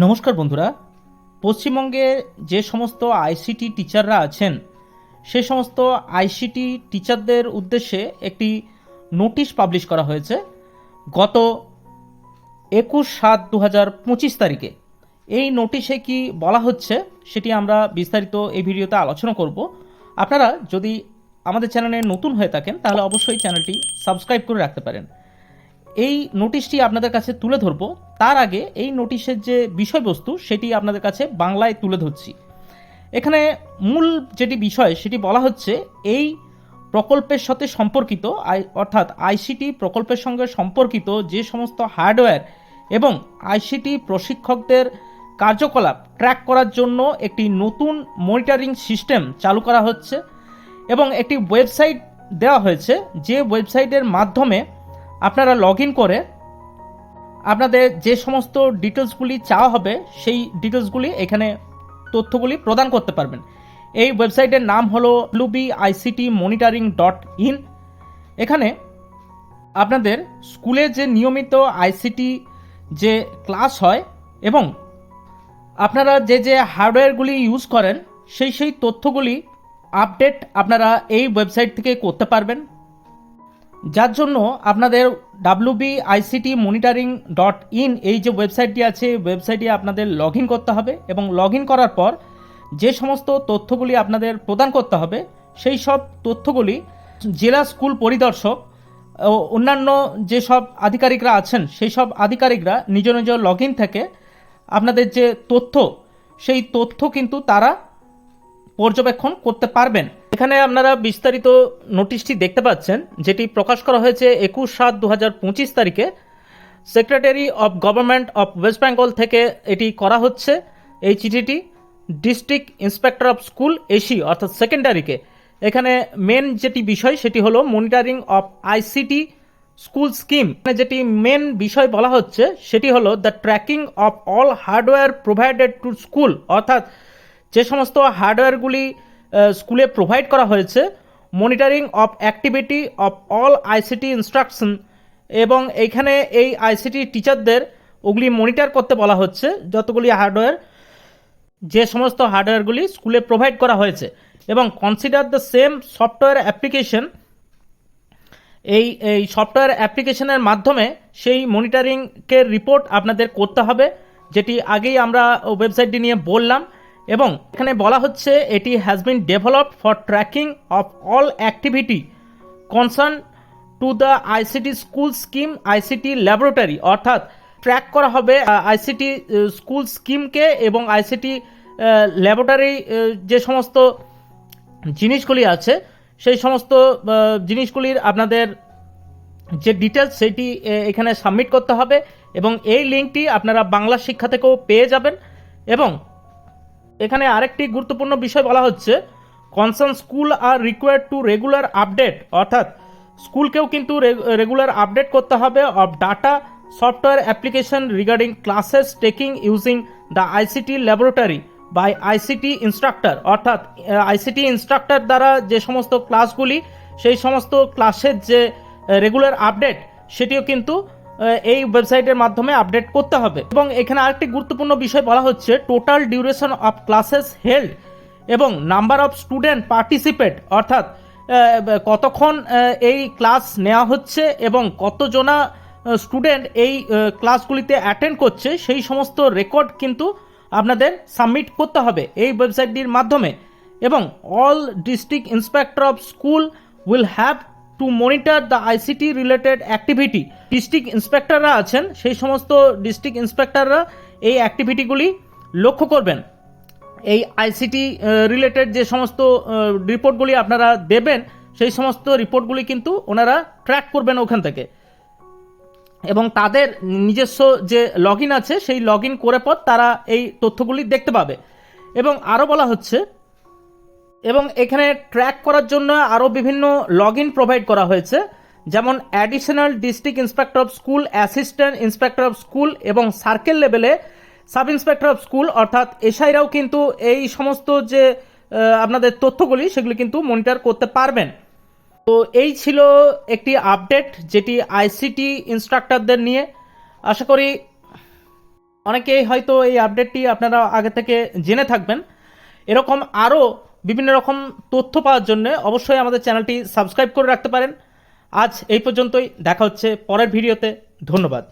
নমস্কার বন্ধুরা। পশ্চিমবঙ্গে যে সমস্ত আইসিটি টিচাররা আছেন সে সমস্ত আইসিটি টিচারদের উদ্দেশ্যে একটি নোটিশ পাবলিশ করা হয়েছে গত 21/7/2025 তারিখে। এই নোটিশে কি বলা হচ্ছে সেটি আমরা বিস্তারিত এই ভিডিওতে আলোচনা করব। আপনারা যদি আমাদের চ্যানেলে নতুন হয়ে থাকেন তাহলে অবশ্যই চ্যানেলটি সাবস্ক্রাইব করে রাখতে পারেন। এই নোটিশটি আপনাদের কাছে তুলে ধরব, তার আগে এই নোটিশের যে বিষয়বস্তু সেটি আপনাদের কাছে বাংলায় তুলে ধরছি। এখানে মূল যেটি বিষয় সেটি বলা হচ্ছে, এই প্রকল্পের সাথে সম্পর্কিত অর্থাৎ আইসিটি প্রকল্পের সঙ্গে সম্পর্কিত যে সমস্ত হার্ডওয়্যার এবং আইসিটি প্রশিক্ষকদের কার্যকলাপ ট্র্যাক করার জন্য একটি নতুন মনিটরিং সিস্টেম চালু করা হচ্ছে এবং একটি ওয়েবসাইট দেওয়া হয়েছে, যে ওয়েবসাইটের মাধ্যমে আপনারা লগ ইন করে আপনাদের যে সমস্ত ডিটেলসগুলি চাওয়া হবে সেই ডিটেলসগুলি এখানে তথ্যগুলি প্রদান করতে পারবেন। এই ওয়েবসাইটের নাম হলো wbictmonitoring.in। এখানে আপনাদের স্কুলে যে নিয়মিত আইসিটি যে ক্লাস হয় এবং আপনারা যে যে হার্ডওয়্যারগুলি ইউজ করেন সেই তথ্যগুলি আপডেট আপনারা এই ওয়েবসাইট থেকে করতে পারবেন, যার জন্য আপনাদের wbictmonitoring.in এই যে ওয়েবসাইটটি আছে ওয়েবসাইটে আপনাদের লগ ইন করতে হবে এবং লগ ইন করার পর যে সমস্ত তথ্যগুলি আপনাদের প্রদান করতে হবে সেই সব তথ্যগুলি জেলা স্কুল পরিদর্শক ও অন্যান্য যেসব আধিকারিকরা আছেন সেই সব আধিকারিকরা নিজ নিজ লগ ইন থেকে আপনাদের যে তথ্য সেই তথ্য কিন্তু তারা পর্যবেক্ষণ করতে পারবেন। এখানে আপনারা বিস্তারিত নোটিশটি দেখতে পাচ্ছেন, যেটি প্রকাশ করা হয়েছে 21/7/2025 তারিখে। Secretary of government of West Bengal থেকে এটি করা হচ্ছে। এই চিঠিটি district inspector of school AC অর্থাৎ সেকেন্ডারিকে। এখানে মেন যেটি বিষয় সেটি হলো monitoring of ICT school scheme. যেটি মেন বিষয় বলা হচ্ছে সেটি হলো the tracking of all hardware provided to school, অর্থাৎ যে সমস্ত হার্ডওয়্যারগুলি স্কুলে প্রোভাইড করা হয়েছে, monitoring of activity of all ICT instruction, এবং এইখানে এই আইসিটি টিচারদের ওগুলি মনিটর করতে বলা হচ্ছে যতগুলি হার্ডওয়্যার, যে সমস্ত হার্ডওয়্যারগুলি স্কুলে প্রোভাইড করা হয়েছে, এবং consider the same software application. এই সফটওয়্যার অ্যাপ্লিকেশনের মাধ্যমে সেই মনিটরিংয়ের রিপোর্ট আপনাদের করতে হবে, যেটি আগেই আমরা ওয়েবসাইটটি নিয়ে বললাম। এবং এখানে বলা হচ্ছে এটি has been developed for tracking of all activity concern to the ICT school scheme ICT laboratory, অর্থাৎ ট্র্যাক করা হবে আইসিটি স্কুল স্কিমকে এবং আইসিটি ল্যাবরেটরি যে সমস্ত জিনিসগুলি আছে সেই সমস্ত জিনিসগুলির আপনাদের যে ডিটেলস সেটি এখানে সাবমিট করতে হবে, এবং এই লিঙ্কটি আপনারা বাংলা শিক্ষা থেকেও পেয়ে যাবেন। এবং এখানে আরেকটি গুরুত্বপূর্ণ বিষয় বলা হচ্ছে, concern school are required to regular update, অর্থাৎ স্কুলকেও কিন্তু রেগুলার আপডেট করতে হবে of data software application regarding classes taking using the ICT laboratory by ICT instructor, অর্থাৎ আইসিটি ইনস্ট্রাক্টর দ্বারা যে সমস্ত ক্লাসগুলি সেই সমস্ত ক্লাসের যে রেগুলার আপডেট সেটিও কিন্তু এই ওয়েবসাইটের মাধ্যমে আপডেট করতে হবে। এবং এখানে আরেকটি গুরুত্বপূর্ণ বিষয় বলা হচ্ছে, total duration of classes held এবং নাম্বার অফ স্টুডেন্ট পার্টিসিপেট, অর্থাৎ কতক্ষণ এই ক্লাস নেওয়া হচ্ছে এবং কতজনা স্টুডেন্ট এই ক্লাসগুলিতে অ্যাটেন্ড করছে সেই সমস্ত রেকর্ড কিন্তু আপনাদের সাবমিট করতে হবে এই ওয়েবসাইটটির মাধ্যমে। এবং all district inspector of school will have to monitor the ICT related activity. District ইন্সপেক্টররা আছেন, সেই সমস্ত ডিস্ট্রিক্ট ইন্সপেক্টররা এই অ্যাক্টিভিটিগুলি লক্ষ্য করবেন। এই আইসিটি রিলেটেড যে সমস্ত রিপোর্টগুলি আপনারা দেবেন সেই সমস্ত রিপোর্টগুলি কিন্তু ওনারা ট্র্যাক করবেন ওখান থেকে, এবং তাদের নিজস্ব যে লগ ইন আছে সেই লগ ইন করে পর তারা এই তথ্যগুলি দেখতে পাবে। এবং আরও বলা হচ্ছে, এবং এখানে ট্র্যাক করার জন্য আরও বিভিন্ন লগ ইন প্রোভাইড করা হয়েছে, যেমন additional district inspector of school, assistant inspector of school এবং সার্কেল লেভেলে সাব ইন্সপেক্টর অফ স্কুল, অর্থাৎ এসআইরাও কিন্তু এই সমস্ত যে আপনাদের তথ্যগুলি সেগুলি কিন্তু মনিটর করতে পারবেন। তো এই ছিল একটি আপডেট যেটি আইসিটি ইনস্ট্রাক্টরদের নিয়ে। আশা করি অনেকেই হয়তো এই আপডেটটি আপনারা আগে থেকে জেনে থাকবেন। এরকম আরও বিভিন্ন রকম তথ্য পাওয়ার জন্য অবশ্যই আমাদের চ্যানেলটি সাবস্ক্রাইব করে রাখতে পারেন। আজ এই পর্যন্তই, দেখা হচ্ছে পরের ভিডিওতে। ধন্যবাদ।